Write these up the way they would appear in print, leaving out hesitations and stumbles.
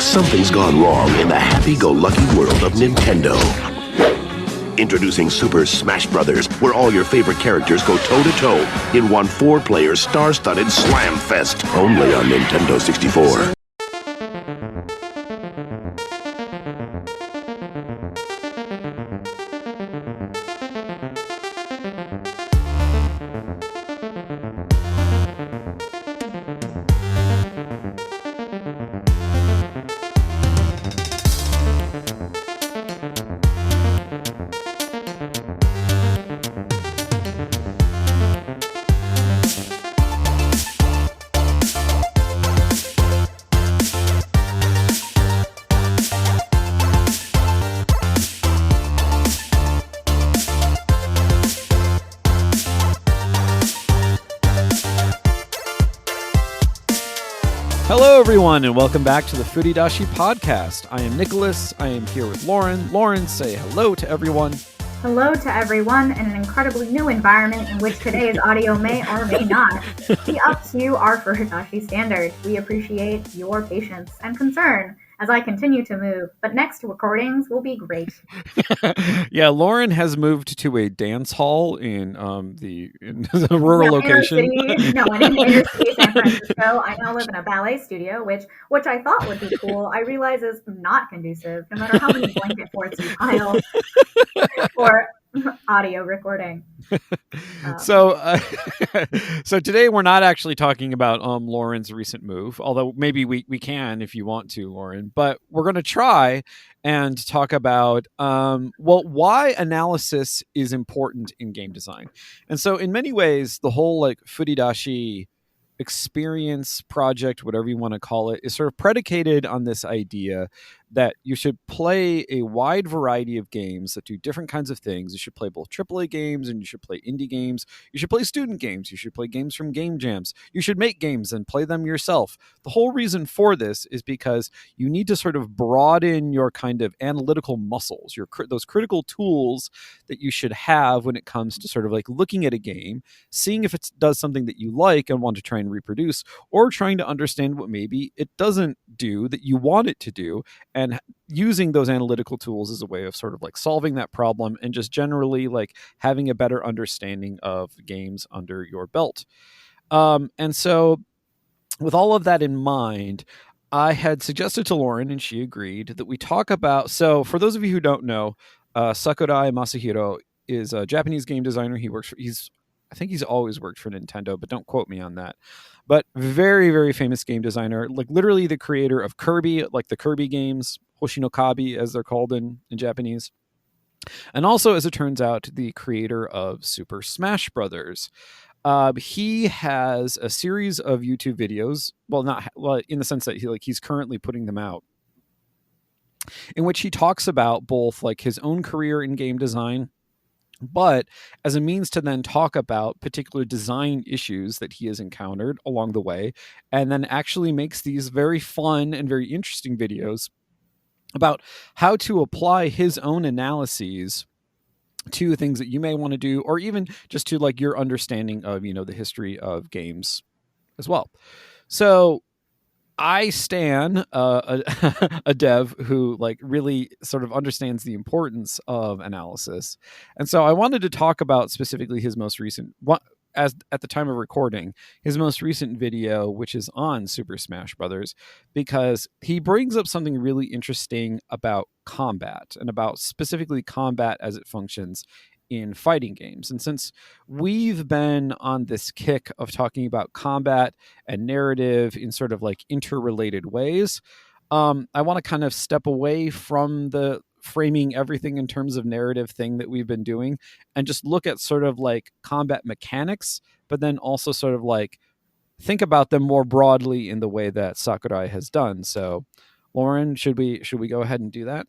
Something's gone wrong in the happy-go-lucky world of Nintendo. Introducing Super Smash Bros., where all your favorite characters go toe-to-toe in one 4-player star-studded slam fest, only on Nintendo 64. Hello, everyone, and welcome back to the Furidashi podcast. I am Nicholas. I am here with Lauren. Lauren, say hello to everyone. Hello to everyone in an incredibly new environment in which today's audio may or may not be up to our Furidashi standard. We appreciate your patience and concern as I continue to move, but next recordings will be great. Yeah, Lauren has moved to a dance hall in the rural location. In inner city San Francisco. I now live in a ballet studio, which I thought would be cool. I realize is not conducive, no matter how many blanket forts you pile for audio recording. So today we're not actually talking about Lauren's recent move, although maybe we can if you want to, Lauren. But we're going to try and talk about why analysis is important in game design. And so in many ways, the whole Furidashi experience project, whatever you want to call it, is sort of predicated on this idea that you should play a wide variety of games that do different kinds of things. You should play both AAA games and you should play indie games. You should play student games. You should play games from game jams. You should make games and play them yourself. The whole reason for this is because you need to sort of broaden your kind of analytical muscles, those critical tools that you should have when it comes to sort of looking at a game, seeing if it does something that you like and want to try and reproduce, or trying to understand what maybe it doesn't do that you want it to do, and using those analytical tools as a way of sort of solving that problem and just generally having a better understanding of games under your belt. And so with all of that in mind, I had suggested to Lauren, and she agreed, that we talk about, so for those of you who don't know, Sakurai Masahiro is a Japanese game designer. I think he's always worked for Nintendo, but don't quote me on that. But very, very famous game designer, literally the creator of Kirby, the Kirby games, Hoshinokabi as they're called in Japanese. And also, as it turns out, the creator of Super Smash Bros. He has a series of YouTube videos, in the sense that he's currently putting them out, in which he talks about both his own career in game design, but as a means to then talk about particular design issues that he has encountered along the way, and then actually makes these very fun and very interesting videos about how to apply his own analyses to things that you may want to do, or even just to your understanding of, the history of games as well. So I stan a dev who really sort of understands the importance of analysis. And so I wanted to talk about specifically his most recent, at the time of recording, his most recent video, which is on Super Smash Bros., because he brings up something really interesting about combat, and about specifically combat as it functions in fighting games. And since we've been on this kick of talking about combat and narrative in sort of interrelated ways, I want to kind of step away from the framing everything in terms of narrative thing that we've been doing, and just look at sort of combat mechanics, but then also sort of think about them more broadly in the way that Sakurai has done. So Lauren, should we go ahead and do that?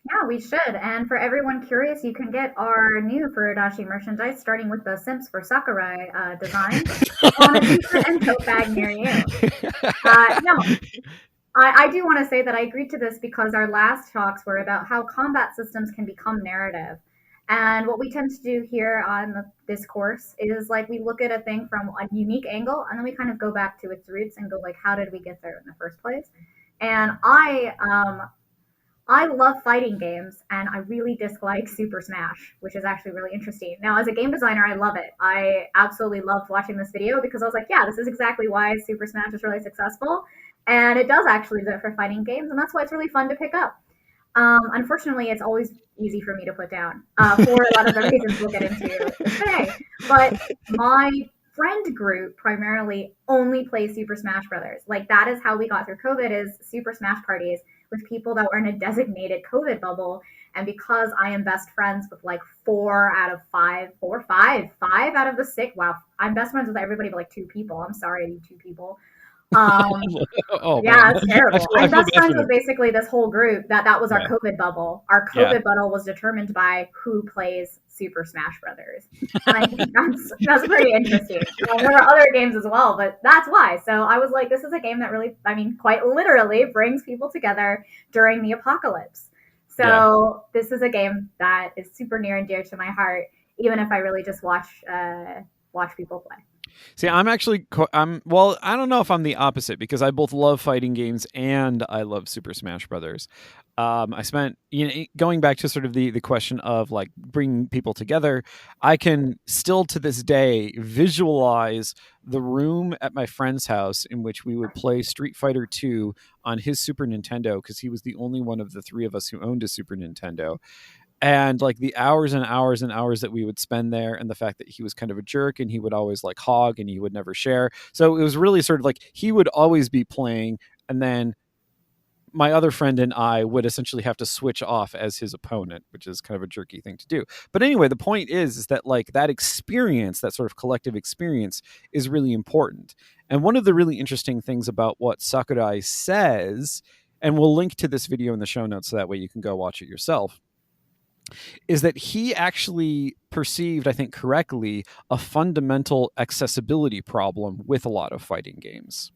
Yeah, we should. And for everyone curious, you can get our new Furidashi merchandise, starting with the Simps for Sakurai design, on a t-shirt and tote bag near you. I do want to say that I agreed to this because our last talks were about how combat systems can become narrative. And what we tend to do here on this course is we look at a thing from a unique angle, and then we kind of go back to its roots and go how did we get there in the first place? And I love fighting games, and I really dislike Super Smash, which is actually really interesting. Now, as a game designer, I love it. I absolutely loved watching this video because I was like, yeah, this is exactly why Super Smash is really successful. And it does actually do it for fighting games, and that's why it's really fun to pick up. Unfortunately, it's always easy for me to put down for a lot of the reasons we'll get into today. But my friend group primarily only plays Super Smash Brothers. Like that is how we got through COVID is Super Smash parties with people that were in a designated COVID bubble. And because I am best friends with like five out of the six. Wow, I'm best friends with everybody but like two people. I'm sorry, you two people. Um, Oh yeah, man, it's terrible. I I'm feel best bad friends for with them. basically this whole group. That was our Yeah, COVID bubble. Our yeah, COVID bubble was determined by who plays Super Smash Brothers, and I think that's pretty interesting. There are other games as well, but that's why. So I was like, this is a game that really, I mean, quite literally brings people together during the apocalypse. yeah. So this is a game that is super near and dear to my heart, even if I really just watch people play. See, I'm actually, well, I don't know if I'm the opposite because I both love fighting games and I love Super Smash Brothers. I spent, going back to sort of the question of like bringing people together. I can still to this day visualize the room at my friend's house in which we would play Street Fighter 2 on his Super Nintendo because he was the only one of the three of us who owned a Super Nintendo, and like the hours and hours and hours that we would spend there, and the fact that he was kind of a jerk and he would always like hog and he would never share. So it was really sort of like he would always be playing, and then my other friend and I would essentially have to switch off as his opponent, which is kind of a jerky thing to do. But anyway, the point is that like that experience, that sort of collective experience, is really important. And one of the really interesting things about what Sakurai says, and we'll link to this video in the show notes so that way you can go watch it yourself, is that he actually perceived, I think correctly, a fundamental accessibility problem with a lot of fighting games.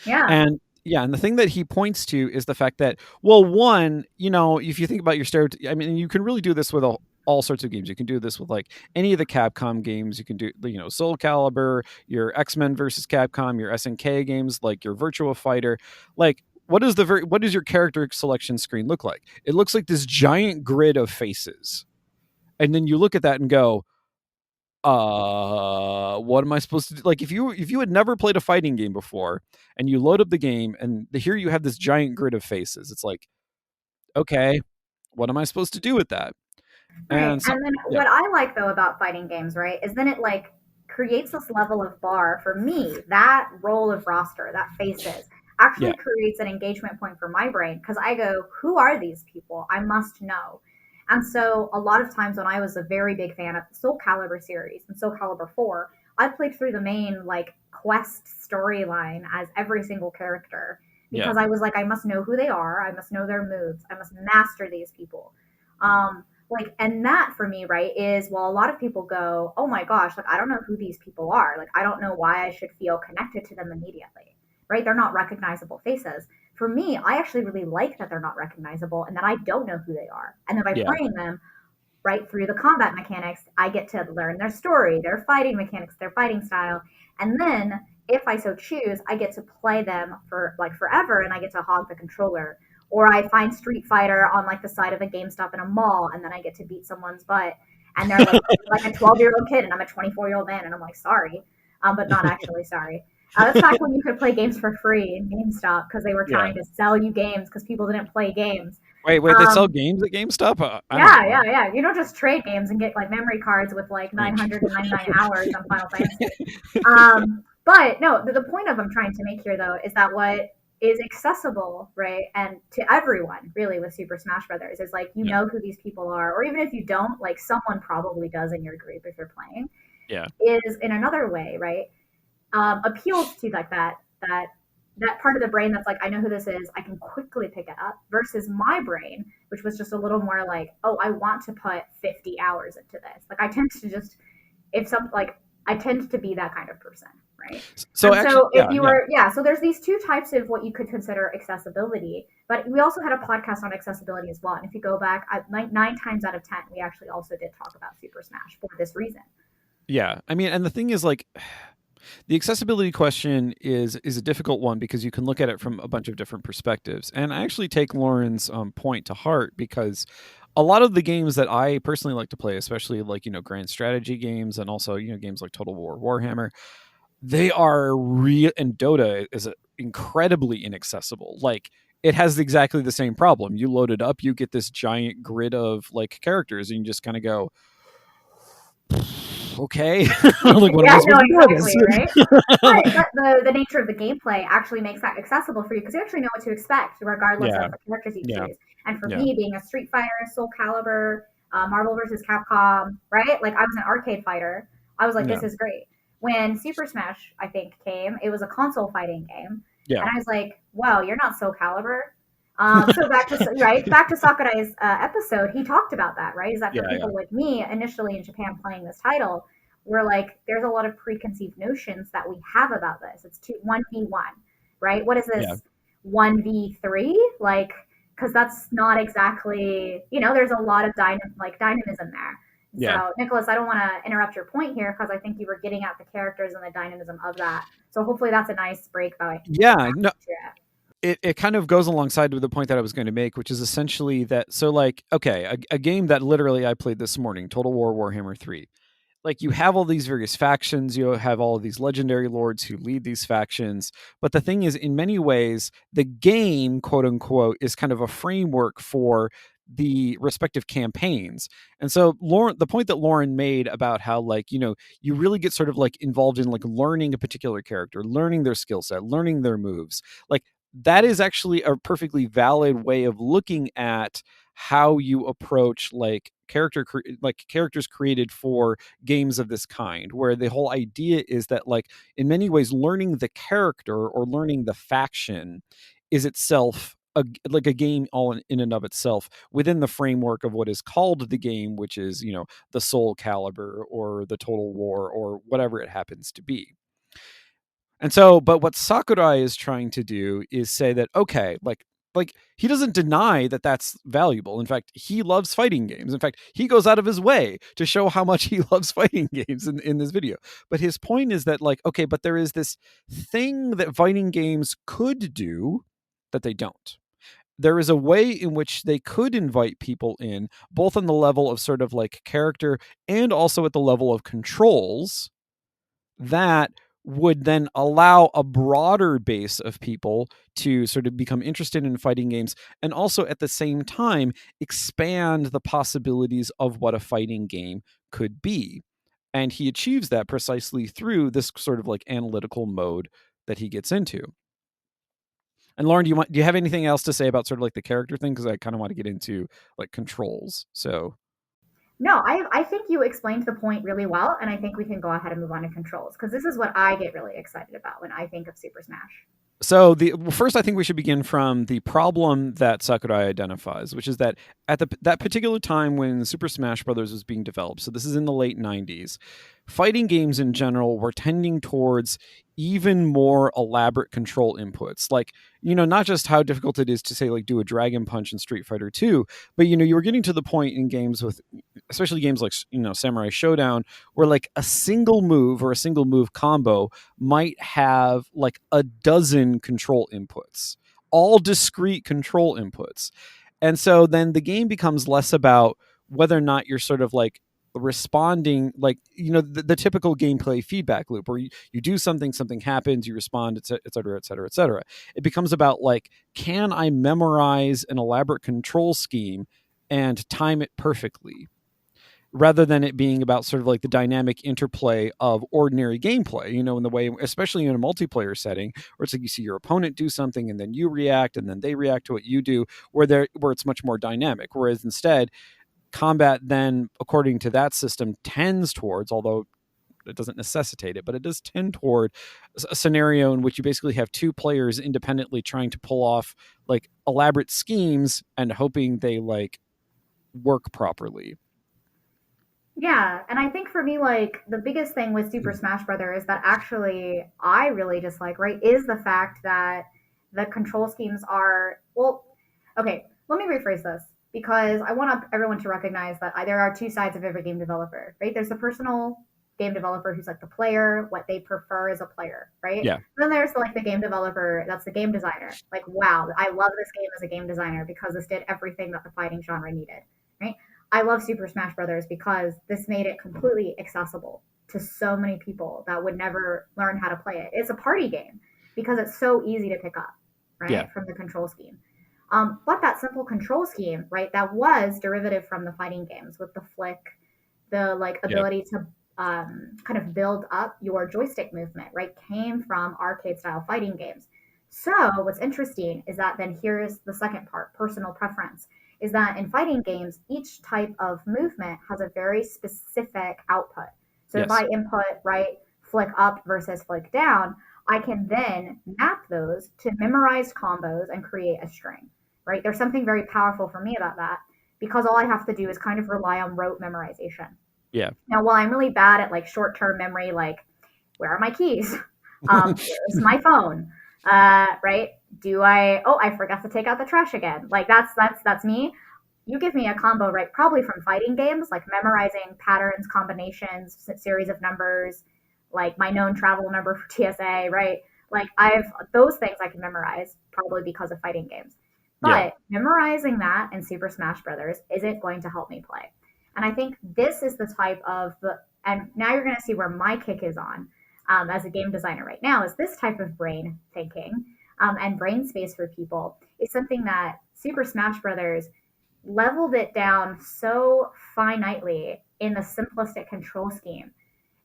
Yeah. And yeah, and the thing that he points to is the fact that, well, one, if you think about your stereotype, I mean, you can really do this with all sorts of games. You can do this with like any of the Capcom games. You can do, Soul Calibur, your X-Men versus Capcom, your SNK games, like your Virtua Fighter. Like, what does your character selection screen look like? It looks like this giant grid of faces. And then you look at that and go, what am I supposed to do? Like if you had never played a fighting game before and you load up the game and here you have this giant grid of faces, it's like, okay, what am I supposed to do with that? Right. And so, And then yeah, what I like though about fighting games, right, is then it like creates this level of bar for me. That role of roster, that faces, yeah, actually creates an engagement point for my brain because I go, who are these people? I must know. And so a lot of times when I was a very big fan of the Soul Calibur series and Soul Calibur 4, I played through the main like quest storyline as every single character yeah, because I was like, I must know who they are, I must know their moves, I must master these people. Like, and that for me, right, is, well, a lot of people go, oh my gosh, like I don't know who these people are, like I don't know why I should feel connected to them immediately, right? They're not recognizable faces. For me, I actually really like that they're not recognizable and that I don't know who they are, and then by yeah, playing them right through the combat mechanics, I get to learn their story, their fighting mechanics, their fighting style, and then if I so choose, I get to play them for like forever, and I get to hog the controller. Or I find Street Fighter on like the side of a GameStop in a mall, and then I get to beat someone's butt, and they're like a 12-year-old kid, and I'm a 24-year-old man, and I'm like sorry, but not actually sorry. That's back when you could play games for free in GameStop because they were yeah. trying to sell you games because people didn't play games. Wait, they sell Um, games at GameStop? I don't yeah, know. yeah, yeah. You don't just trade games and get like memory cards with like Oh, 999 hours on Final Fantasy. But no, the point of I'm trying to make here though is that what is accessible, right, and to everyone really with Super Smash Brothers is like you yeah, know who these people are, or even if you don't, like someone probably does in your group if you're playing. yeah, Is in another way, right? Appeals to like that that part of the brain that's like I know who this is, I can quickly pick it up versus my brain which was just a little more like, oh, I want to put 50 hours into this. Like I tend to just if some like I tend to be that kind of person, right? so And actually, so if yeah, you yeah, were, yeah, so there's these two types of what you could consider accessibility, but we also had a podcast on accessibility as well. And if you go back, like 9 times out of 10, we actually also did talk about Super Smash for this reason. yeah. I mean, and the thing is like, The accessibility question is a difficult one because you can look at it from a bunch of different perspectives. And I actually take Lauren's point to heart because a lot of the games that I personally like to play, especially like, grand strategy games and also, games like Total War, Warhammer, they are real, and Dota is incredibly inaccessible. Like, it has exactly the same problem. You load it up, you get this giant grid of like characters, and you just kind of go, okay, like what am Yeah, I no, supposed to do with exactly, right? But the nature of the gameplay actually makes that accessible for you because you actually know what to expect regardless Yeah, of the characters you yeah, choose. And for yeah, me, being a Street Fighter, Soul Calibur, Marvel vs. Capcom, right? Like I was an arcade fighter. I was like, yeah, this is great. When Super Smash, I think, came, it was a console fighting game. yeah, And I was like, wow, you're not Soul Calibur. So back to Sakurai's episode, he talked about that, right? Is that for yeah, yeah, people like me, initially in Japan playing this title, we're like, there's a lot of preconceived notions that we have about this. It's 1v1, right? What is yeah. this 1v3? Like, because that's not exactly, there's a lot of dynamism there. Yeah. So, Nicholas, I don't want to interrupt your point here because I think you were getting at the characters and the dynamism of that. So, hopefully, that's a nice break by. Yeah, no, it kind of goes alongside with the point that I was going to make, which is essentially that, so like, okay, a game that literally I played this morning, Total War Warhammer 3. Like, you have all these various factions, you have all of these legendary lords who lead these factions, but the thing is, in many ways, the game, quote unquote, is kind of a framework for the respective campaigns. And so Lauren, the point that Lauren made about how, like, you really get sort of like involved in like learning a particular character, learning their skill set, learning their moves, like, that is actually a perfectly valid way of looking at how you approach like characters created for games of this kind, where the whole idea is that, like, in many ways, learning the character or learning the faction is itself like a game all in and of itself within the framework of what is called the game, which is, the Soul Calibur or the Total War or whatever it happens to be. And so, but what Sakurai is trying to do is say that, okay, like he doesn't deny that that's valuable. In fact, he loves fighting games. In fact, he goes out of his way to show how much he loves fighting games in this video. But his point is that, like, okay, but there is this thing that fighting games could do that they don't. There is a way in which they could invite people in, both on the level of sort of like character and also at the level of controls, that would then allow a broader base of people to sort of become interested in fighting games, and also at the same time expand the possibilities of what a fighting game could be. And he achieves that precisely through this sort of like analytical mode that he gets into. And Lauren, do you have anything else to say about sort of like the character thing? Because I kind of want to get into like controls. So No, I think you explained the point really well, and I think we can go ahead and move on to controls because this is what I get really excited about when I think of Super Smash. First, I think we should begin from the problem that Sakurai identifies, which is that at that particular time when Super Smash Bros. Was being developed, so this is in the late 90s, fighting games in general were tending towards even more elaborate control inputs. Like, not just how difficult it is to, say, like, do a Dragon Punch in Street Fighter 2, but, you were getting to the point in games with, especially games like, Samurai Showdown, where like a single move or a single move combo might have like a dozen control inputs, all discrete control inputs. And so then the game becomes less about whether or not you're sort of like responding, like, the typical gameplay feedback loop where you do something happens, you respond, et cetera, et cetera, et cetera. It becomes about like, can I memorize an elaborate control scheme and time it perfectly, rather than it being about sort of like the dynamic interplay of ordinary gameplay, in the way, especially in a multiplayer setting, where it's like you see your opponent do something and then you react and then they react to what you do, where it's much more dynamic. Whereas instead, combat then, according to that system, tends towards, although it doesn't necessitate it, but it does tend toward a scenario in which you basically have two players independently trying to pull off like elaborate schemes and hoping they like work properly. Yeah, and I think for me, like the biggest thing with Super Smash Brothers that actually I really dislike, right, is the fact that the control schemes are well. Okay, let me rephrase this because I want everyone to recognize that there are two sides of every game developer, right? There's the personal game developer who's like the player, what they prefer as a player, right? Yeah. Then there's like the game developer that's the game designer. Like, wow, I love this game as a game designer because this did everything that the fighting genre needed, right? I love Super Smash Brothers because this made it completely accessible to so many people that would never learn how to play it. It's a party game because it's so easy to pick up, right, from the control scheme. But that simple control scheme, right, that was derivative from the fighting games with the flick, the like ability to kind of build up your joystick movement, right, came from arcade style fighting games. So what's interesting is that then here's the second part, personal preference, is that in fighting games, each type of movement has a very specific output. So if I input, right, flick up versus flick down, I can then map those to memorized combos and create a string, right? There's something very powerful for me about that because all I have to do is kind of rely on rote memorization. Yeah. Now, while I'm really bad at like short-term memory, like where are my keys? Where's my phone? Right? I forgot to take out the trash again. Like that's me. You give me a combo, right? Probably from fighting games, like memorizing patterns, combinations, series of numbers, like my known travel number for TSA, right? Like those things I can memorize probably because of fighting games. But memorizing that in Super Smash Brothers isn't going to help me play. And I think this is the type of and now you're going to see where my kick is on as a game designer right now is this type of brain thinking and brain space for people is something that Super Smash Brothers leveled it down so finitely in the simplistic control scheme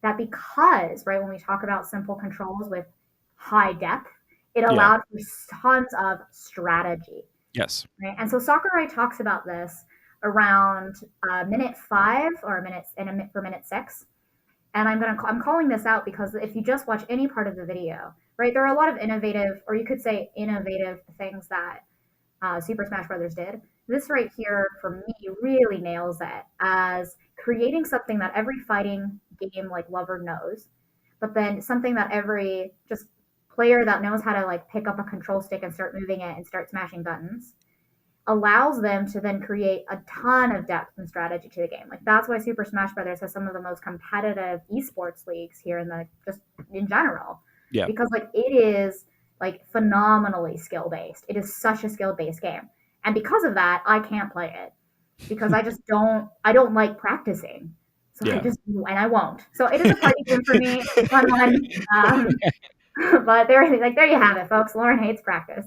that because, right, when we talk about simple controls with high depth, it allowed for tons of strategy. Yes. Right? And so Sakurai talks about this around minute 5 or minute 6. And I'm calling this out because if you just watch any part of the video, right, there are a lot of innovative things that Super Smash Brothers did. This right here, for me, really nails it as creating something that every fighting game like lover knows, but then something that every just player that knows how to like pick up a control stick and start moving it and start smashing buttons allows them to then create a ton of depth and strategy to the game. Like that's why Super Smash Brothers has some of the most competitive esports leagues here just in general. Yeah. Because like it is like phenomenally skill based. It is such a skill based game. And because of that, I can't play it because I don't like practicing. So I won't. So it is a party game for me. It's a fun one. But there you have it, folks. Lauren hates practice.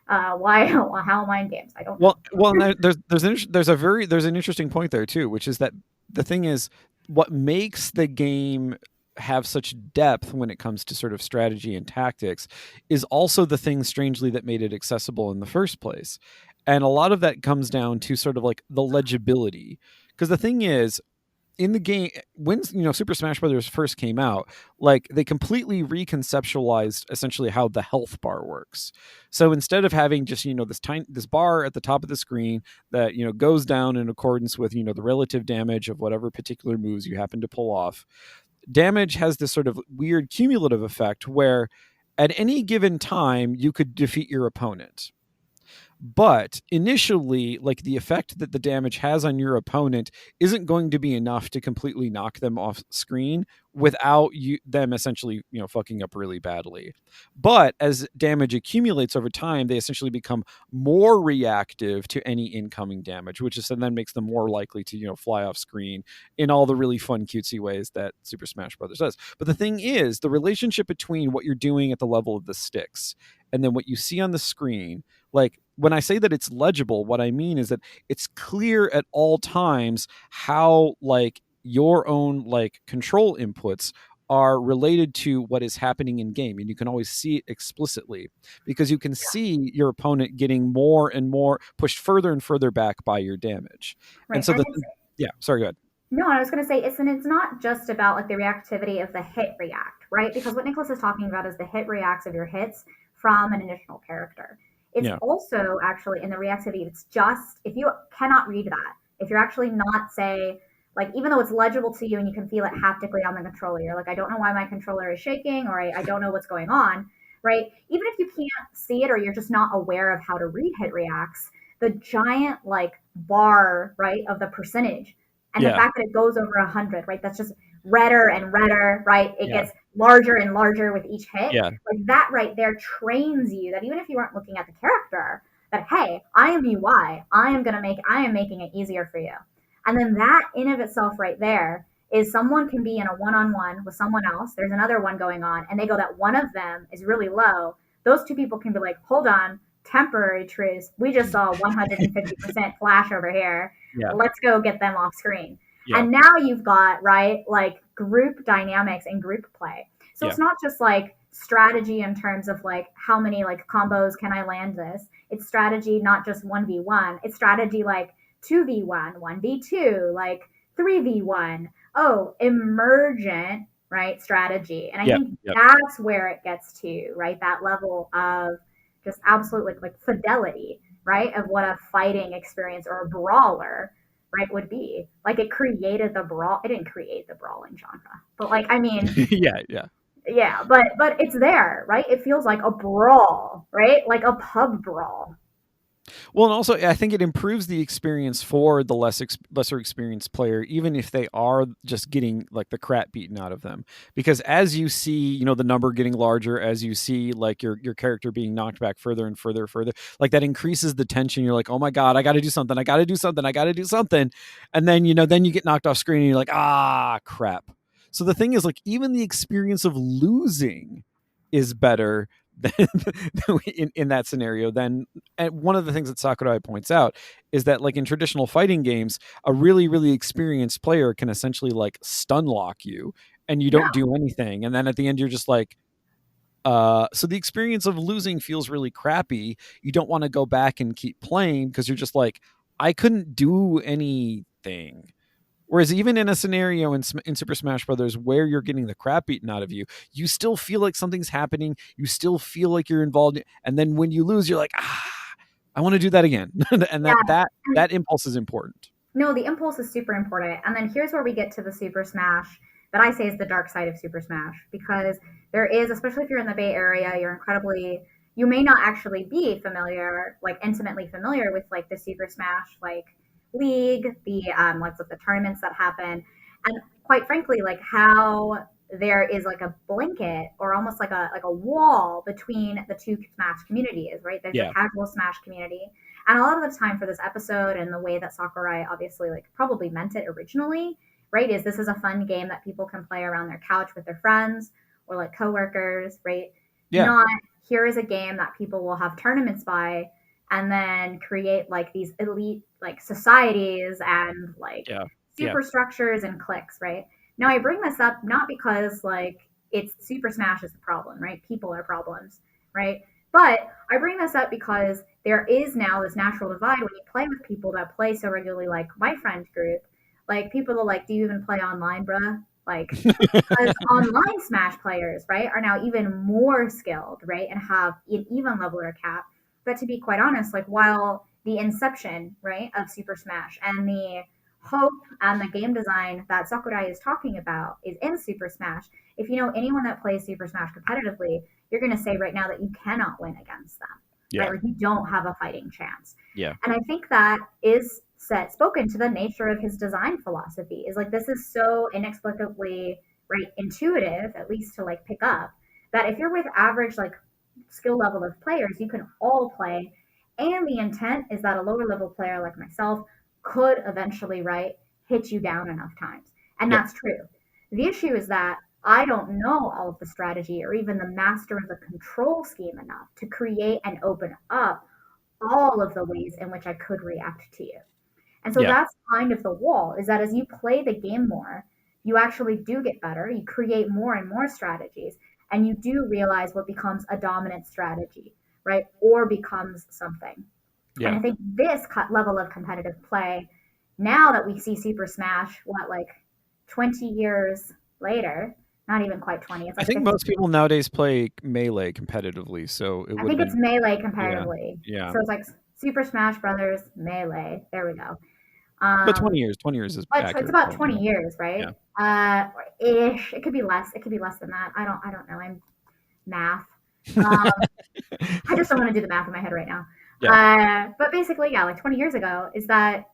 How am I in games? I don't. Well, there's an interesting point there too, which is that the thing is what makes the game have such depth when it comes to sort of strategy and tactics is also the thing strangely that made it accessible in the first place. And a lot of that comes down to sort of like the legibility. Because the thing is, in the game, when Super Smash Brothers first came out, like they completely reconceptualized essentially how the health bar works. So instead of having just this bar at the top of the screen that goes down in accordance with the relative damage of whatever particular moves you happen to pull off, damage has this sort of weird cumulative effect where at any given time you could defeat your opponent. But initially, like the effect that the damage has on your opponent isn't going to be enough to completely knock them off screen without them essentially, fucking up really badly. But as damage accumulates over time, they essentially become more reactive to any incoming damage, which then makes them more likely to, fly off screen in all the really fun, cutesy ways that Super Smash Brothers does. But the thing is, the relationship between what you're doing at the level of the sticks and then what you see on the screen, like when I say that it's legible, what I mean is that it's clear at all times how like your own like control inputs are related to what is happening in game. And you can always see it explicitly because you can see your opponent getting more and more pushed further and further back by your damage. Right. And so sorry, go ahead. No, I was going to say it's not just about like the reactivity of the hit react, right? Because what Nicholas is talking about is the hit reacts of your hits from an initial character. It's also actually in the reactivity. It's just if you cannot read that, if you're actually not like even though it's legible to you and you can feel it haptically on the controller, you're like, I don't know why my controller is shaking or I don't know what's going on, right? Even if you can't see it or you're just not aware of how to read hit reacts, the giant like bar, right, of the percentage and the fact that it goes over 100, right? That's just redder and redder, right? It gets larger and larger with each hit. Yeah. Like that right there trains you that even if you aren't looking at the character, that hey, I am UI. I am making it easier for you. And then that in of itself right there is someone can be in a one-on-one with someone else. There's another one going on, and they go that one of them is really low. Those two people can be like, hold on, temporary truce. We just saw 150% flash over here. Yeah. Let's go get them off screen. Yeah. And now you've got, right, like group dynamics and group play. So it's not just like strategy in terms of like how many like combos can I land this. It's strategy not just 1v1. It's strategy like 2v1, 1v2, like 3v1. Oh, emergent, right, strategy. And I think that's where it gets to, right, that level of just absolute like fidelity, right, of what a fighting experience or a brawler, right, would be. Like it created the brawl. It didn't create the brawling genre, but like I mean, yeah, but it's there, right? It feels like a brawl, right, like a pub brawl. Well, and also I think it improves the experience for the lesser experienced player, even if they are just getting like the crap beaten out of them. Because as you see, the number getting larger, as you see like your character being knocked back further and further, like that increases the tension. You're like, oh my God, I got to do something. And then, then you get knocked off screen and you're like, ah, crap. So the thing is like, even the experience of losing is better in that scenario. Then, and one of the things that Sakurai points out is that like in traditional fighting games, a really, really experienced player can essentially like stun lock you and you don't do anything. And then at the end, you're just like, so the experience of losing feels really crappy. You don't want to go back and keep playing because you're just like, I couldn't do anything. Whereas even in a scenario in Super Smash Brothers where you're getting the crap beaten out of you, you still feel like something's happening. You still feel like you're involved. And then when you lose, you're like, I want to do that again. And that impulse is important. No, the impulse is super important. And then here's where we get to the Super Smash that I say is the dark side of Super Smash, because there is, especially if you're in the Bay Area, you may not actually be familiar, like intimately familiar with like the Super Smash, like league, the tournaments that happen, and quite frankly, like how there is like a blanket or almost like a wall between the two Smash communities, right? There's a casual Smash community, and a lot of the time for this episode and the way that Sakurai obviously like probably meant it originally, right, is this is a fun game that people can play around their couch with their friends or like coworkers, right? Not here is a game that people will have tournaments by and then create like these elite like societies and like superstructures and cliques, right? Now I bring this up not because like it's Super Smash is the problem, right? People are problems, right? But I bring this up because there is now this natural divide when you play with people that play so regularly, like my friend group, like people are like, do you even play online, bruh? Like, because online Smash players, right, are now even more skilled, right, and have an even leveler cap. But to be quite honest, like while the inception, right, of Super Smash and the hope and the game design that Sakurai is talking about is in Super Smash, if you know anyone that plays Super Smash competitively, you're going to say right now that you cannot win against them. Right? Like you don't have a fighting chance. And I think that is spoken to the nature of his design philosophy, is like this is so inexplicably, right, intuitive, at least to like pick up, that if you're with average like skill level of players, you can all play, and the intent is that a lower level player like myself could eventually, right, hit you down enough times, and that's true. The issue is that I don't know all of the strategy or even the master of the control scheme enough to create and open up all of the ways in which I could react to you. And so that's kind of the wall, is that as you play the game more, you actually do get better, you create more and more strategies, and you do realize what becomes a dominant strategy, right? Or becomes something. And I think this level of competitive play, now that we see Super Smash, 20 years later, not even quite 20. It's like I think 50. Most people nowadays play Melee competitively, so I think it's Melee competitively. Yeah. So it's like Super Smash Brothers Melee. There we go. But 20 years is accurate. It's about 20 years, right? Yeah. Ish. It could be less. It could be less than that. I don't know. I'm math. I just don't want to do the math in my head right now. But basically, like 20 years ago, is that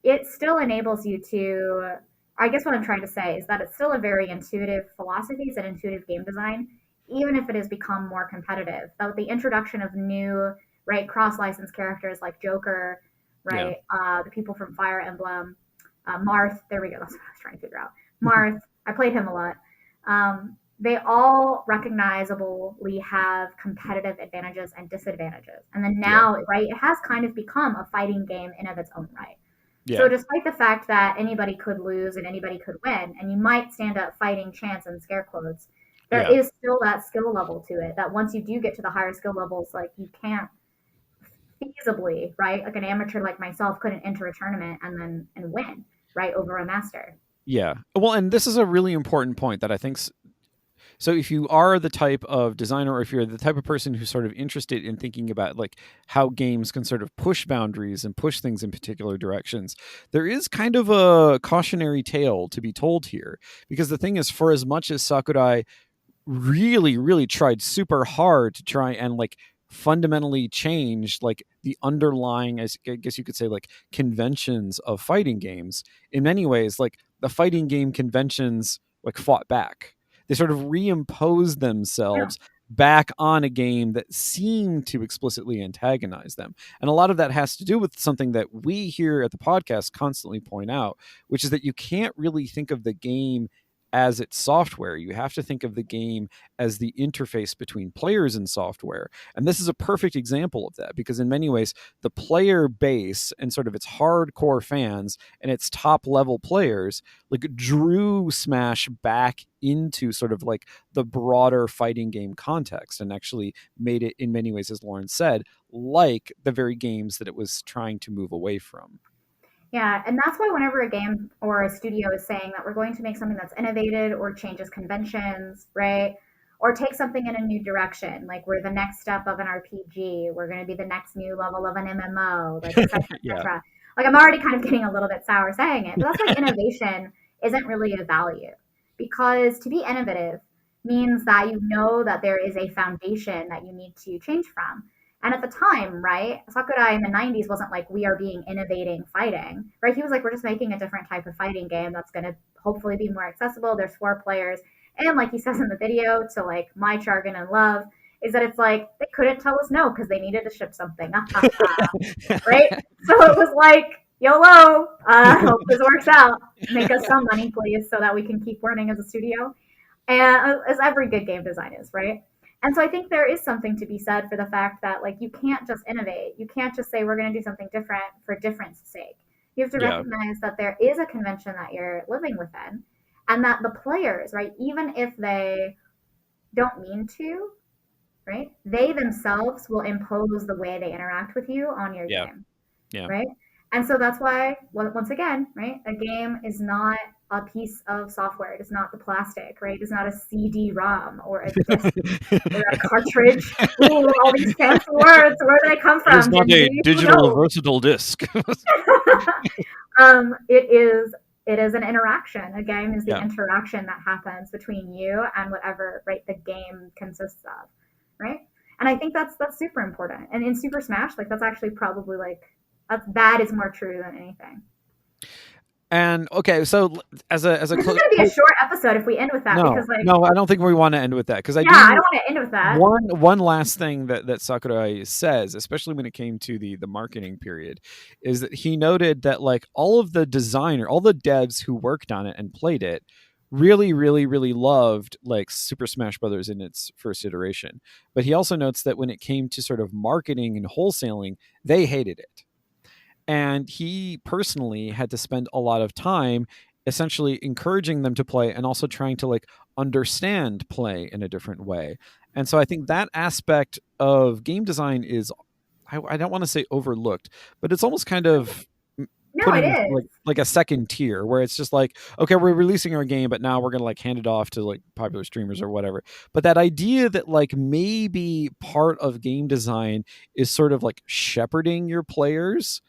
it still enables you to I guess what I'm trying to say is that it's still a very intuitive philosophy. It's an intuitive game design, even if it has become more competitive. But with the introduction of new, right, cross-licensed characters like Joker, right, the people from Fire Emblem, Marth, there we go, that's what I was trying to figure out. Marth, I played him a lot. They all recognizably have competitive advantages and disadvantages. And then now, right, it has kind of become a fighting game in of its own right. So despite the fact that anybody could lose and anybody could win, and you might stand up fighting chance and scare quotes, there is still that skill level to it, that once you do get to the higher skill levels, like you can't feasibly, right? Like an amateur like myself couldn't enter a tournament and win, right, over a master. Yeah. Well, and this is a really important point that I think. So if you are the type of designer, or if you're the type of person who's sort of interested in thinking about like how games can sort of push boundaries and push things in particular directions, there is kind of a cautionary tale to be told here. Because the thing is, for as much as Sakurai really, really tried super hard to try and like fundamentally change like the underlying, I guess you could say, like conventions of fighting games, in many ways, like the fighting game conventions like fought back. They sort of reimposed themselves back on a game that seemed to explicitly antagonize them. And a lot of that has to do with something that we here at the podcast constantly point out, which is that you can't really think of the game as its software. You have to think of the game as the interface between players and software. And this is a perfect example of that, because in many ways, the player base and sort of its hardcore fans and its top level players like drew Smash back into sort of like the broader fighting game context, and actually made it in many ways, as Lauren said, like the very games that it was trying to move away from. Yeah, and that's why whenever a game or a studio is saying that we're going to make something that's innovated or changes conventions, right? Or take something in a new direction, like we're the next step of an RPG, we're going to be the next new level of an MMO, like et cetera, et cetera. Like I'm already kind of getting a little bit sour saying it, but that's why innovation isn't really a value. Because to be innovative means that you know that there is a foundation that you need to change from. And at the time, right, Sakurai in the 90s wasn't like, we are being innovating fighting, right? He was like, we're just making a different type of fighting game that's going to hopefully be more accessible. There's 4 players. And like he says in the video, to like my jargon and love, is that it's like, they couldn't tell us no because they needed to ship something, right? So it was like, YOLO, hope this works out. Make us some money, please, so that we can keep running as a studio. And as every good game design is, right? And so I think there is something to be said for the fact that like you can't just innovate. You can't just say we're going to do something different for difference sake. You have to recognize that there is a convention that you're living within, and that the players, right, even if they don't mean to, right, they themselves will impose the way they interact with you on your game, right? And so that's why, once again, right, a game is not a piece of software. It is not the plastic, right? It is not a CD-ROM or a disc or a cartridge. Ooh, all these fancy words. Where do they come from? It's not a digital versatile disc. It is an interaction. A game is the interaction that happens between you and whatever, right, the game consists of, right? And I think that's super important. And in Super Smash, like that's actually probably like that is more true than anything. And okay, so as a this is going to be a short episode if we end with that. No, I don't think we want to end with that, because I don't want to end with that. One last thing that Sakurai says, especially when it came to the marketing period, is that he noted that like all the devs who worked on it and played it really, really, really loved like Super Smash Brothers in its first iteration. But he also notes that when it came to sort of marketing and wholesaling, they hated it. And he personally had to spend a lot of time essentially encouraging them to play and also trying to like understand play in a different way. And so I think that aspect of game design is, I don't want to say overlooked, but it's almost kind of it is. Like a second tier, where it's just like, okay, we're releasing our game, but now we're going to like hand it off to like popular streamers or whatever. But that idea that like maybe part of game design is sort of like shepherding your players,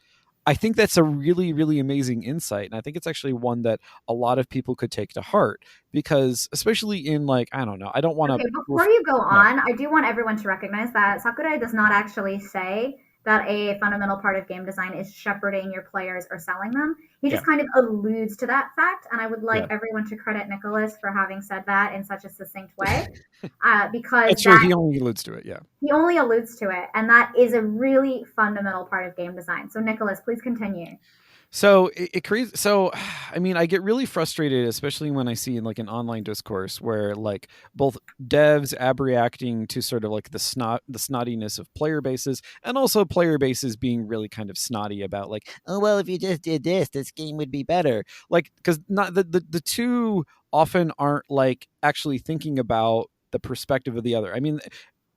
I think that's a really, really amazing insight. And I think it's actually one that a lot of people could take to heart, because especially in like, I don't know, I don't want to... Okay, before you go on, I do want everyone to recognize that Sakurai does not actually say that a fundamental part of game design is shepherding your players or selling them. He just Yeah. kind of alludes to that fact, and I would like Yeah. everyone to credit Nicholas for having said that in such a succinct way, because That's true. He only alludes to it. Yeah. he only alludes to it, and that is a really fundamental part of game design. So, Nicholas, please continue. So it creates. So, I mean, I get really frustrated, especially when I see in like an online discourse where like both devs abreacting to sort of like the snottiness of player bases, and also player bases being really kind of snotty about like, oh well, if you just did this game would be better. Like, because not the two often aren't like actually thinking about the perspective of the other. I mean,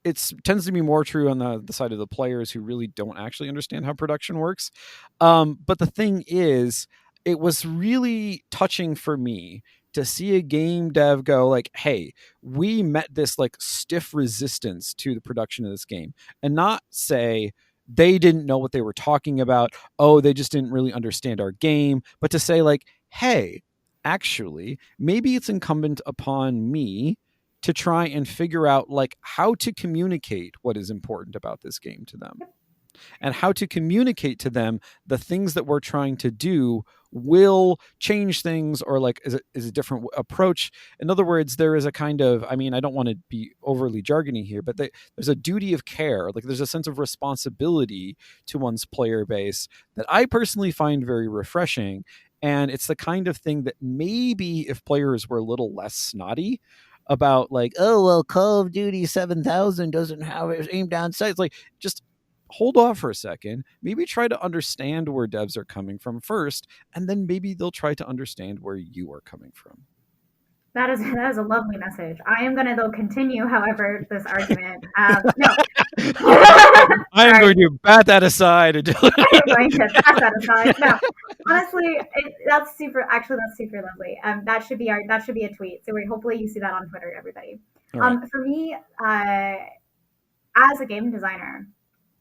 it tends to be more true on the side of the players who really don't actually understand how production works. But the thing is, it was really touching for me to see a game dev go like, hey, we met this like stiff resistance to the production of this game, and not say they didn't know what they were talking about. Oh, they just didn't really understand our game. But to say like, hey, actually, maybe it's incumbent upon me to try and figure out like how to communicate what is important about this game to them, and how to communicate to them the things that we're trying to do will change things, or like is a different approach. In other words, there is a kind of, I mean, I don't want to be overly jargony here, but there's a duty of care, like there's a sense of responsibility to one's player base that I personally find very refreshing. And it's the kind of thing that maybe if players were a little less snotty about like, oh well, Call of Duty 7000 doesn't have it aim down sights, like just hold off for a second, maybe try to understand where devs are coming from first, and then maybe they'll try to understand where you are coming from. That is a lovely message. I am going to though continue, however, this argument. No, I am going to bat that aside. I'm going to pass that aside. No, honestly, that's super. Actually, that's super lovely. That should be a tweet. So hopefully you see that on Twitter, everybody. Right. For me, as a game designer,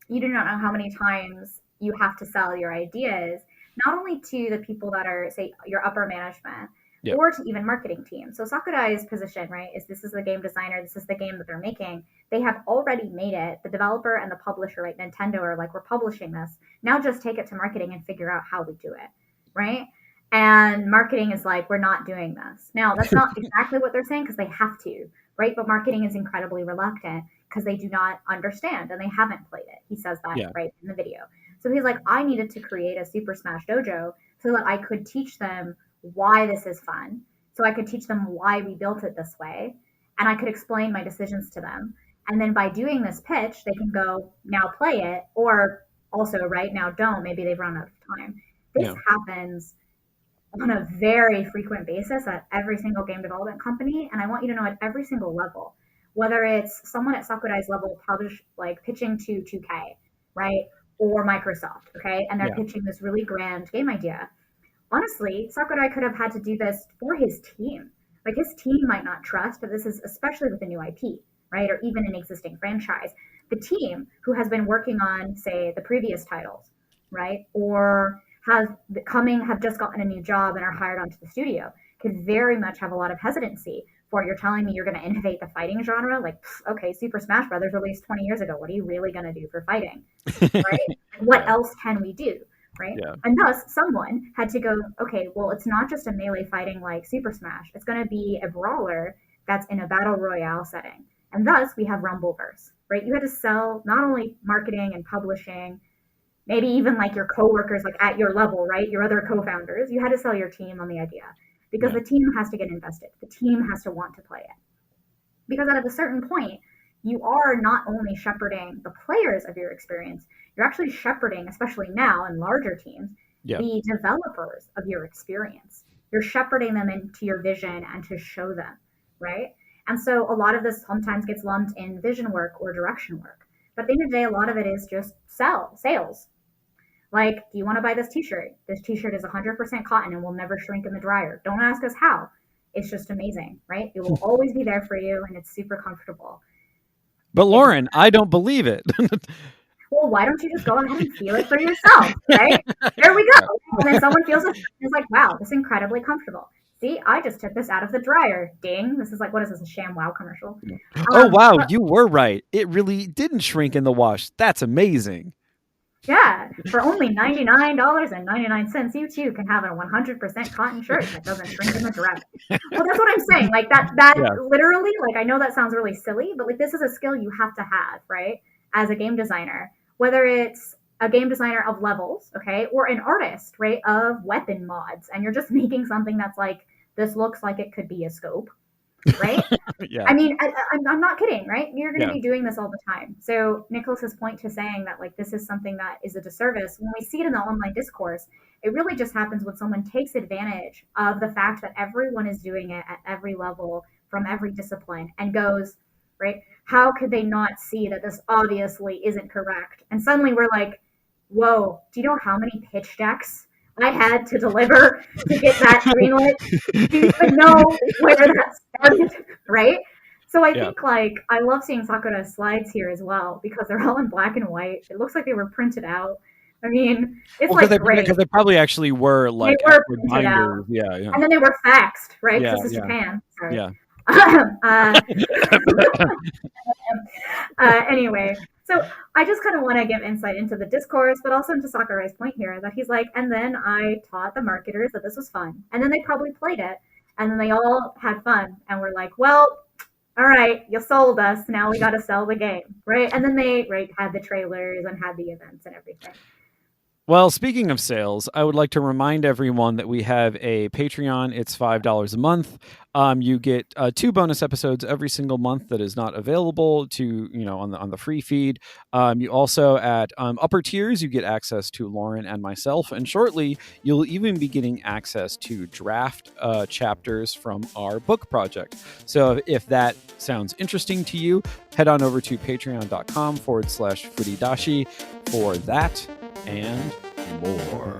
you do not know how many times you have to sell your ideas, not only to the people that are, say, your upper management, Yep. or to even marketing teams. So Sakurai's position, right, is this is the game designer, this is the game that they're making. They have already made it. The developer and the publisher, right, Nintendo, are like, we're publishing this. Now just take it to marketing and figure out how we do it, right? And marketing is like, we're not doing this. Now, that's not exactly what they're saying because they have to, right? But marketing is incredibly reluctant because they do not understand and they haven't played it. He says that, right, in the video. So he's like, I needed to create a Super Smash Dojo so that I could teach them why this is fun. So I could teach them why we built it this way. And I could explain my decisions to them. And then by doing this pitch, they can go, now play it. Or also, right now, don't. Maybe they've run out of time. This happens on a very frequent basis at every single game development company. And I want you to know at every single level, whether it's someone at Sakurai's level pitching to 2K, right? Or Microsoft, okay? And they're pitching this really grand game idea. Honestly, Sakurai could have had to do this for his team. Like his team might not trust, but this is especially with a new IP, right? Or even an existing franchise. The team who has been working on, say, the previous titles, right? Or have just gotten a new job and are hired onto the studio could very much have a lot of hesitancy for, you're telling me you're going to innovate the fighting genre? Like, okay, Super Smash Brothers released 20 years ago. What are you really going to do for fighting, right? What else can we do? Right? Yeah. And thus, someone had to go, okay, well, it's not just a melee fighting like Super Smash. It's going to be a brawler that's in a battle royale setting. And thus, we have Rumbleverse, right? You had to sell not only marketing and publishing, maybe even like your coworkers, like at your level, right? Your other co-founders. You had to sell your team on the idea because the team has to get invested. The team has to want to play it. Because at a certain point, you are not only shepherding the players of your experience, you're actually shepherding, especially now in larger teams, the developers of your experience. You're shepherding them into your vision and to show them, right? And so a lot of this sometimes gets lumped in vision work or direction work. But at the end of the day, a lot of it is just sales. Like, do you want to buy this t-shirt? This t-shirt is 100% cotton and will never shrink in the dryer. Don't ask us how. It's just amazing, right? It will always be there for you and it's super comfortable. But Lauren, I don't believe it. Well, why don't you just go ahead and feel it for yourself, right? There we go. And then someone feels it and is like, wow, this is incredibly comfortable. See, I just took this out of the dryer. Ding. This is like, what is this, a ShamWow commercial? Oh, wow, you were right. It really didn't shrink in the wash. That's amazing. Yeah, for only $99.99, you too can have a 100% cotton shirt that doesn't shrink in the dress. Well, that's what I'm saying. Like that Yeah. literally, like I know that sounds really silly, but like this is a skill you have to have, right? As a game designer, whether it's a game designer of levels, okay, or an artist, right, of weapon mods, and you're just making something that's like, this looks like it could be a scope, right? Yeah. I mean, I'm not kidding, right? You're going to Yeah. be doing this all the time. So Nicholas's point to saying that like this is something that is a disservice, when we see it in the online discourse, it really just happens when someone takes advantage of the fact that everyone is doing it at every level from every discipline and goes, right? How could they not see that this obviously isn't correct? And suddenly we're like, whoa, do you know how many pitch decks I had to deliver to get that greenlit? Do you even know where that started, right? So I think like I love seeing Sakura's slides here as well because they're all in black and white. It looks like they were printed out. I mean, it's like great. Because they probably actually were like they were printed out. Yeah. And then they were faxed, right? Because this is Japan. Sorry. Yeah. Anyway, so I just kind of want to give insight into the discourse, but also into Sakurai's point here that he's like, and then I taught the marketers that this was fun. And then they probably played it. And then they all had fun. And we're like, well, all right, you sold us. Now we got to sell the game, right? And then they had the trailers and had the events and everything. Well, speaking of sales, I would like to remind everyone that we have a Patreon. It's $5 a month. You get 2 bonus episodes every single month that is not available to on the free feed. You also at upper tiers you get access to Lauryn and myself, and shortly you'll even be getting access to draft chapters from our book project. So if that sounds interesting to you, head on over to patreon.com/Furidashi for that and more.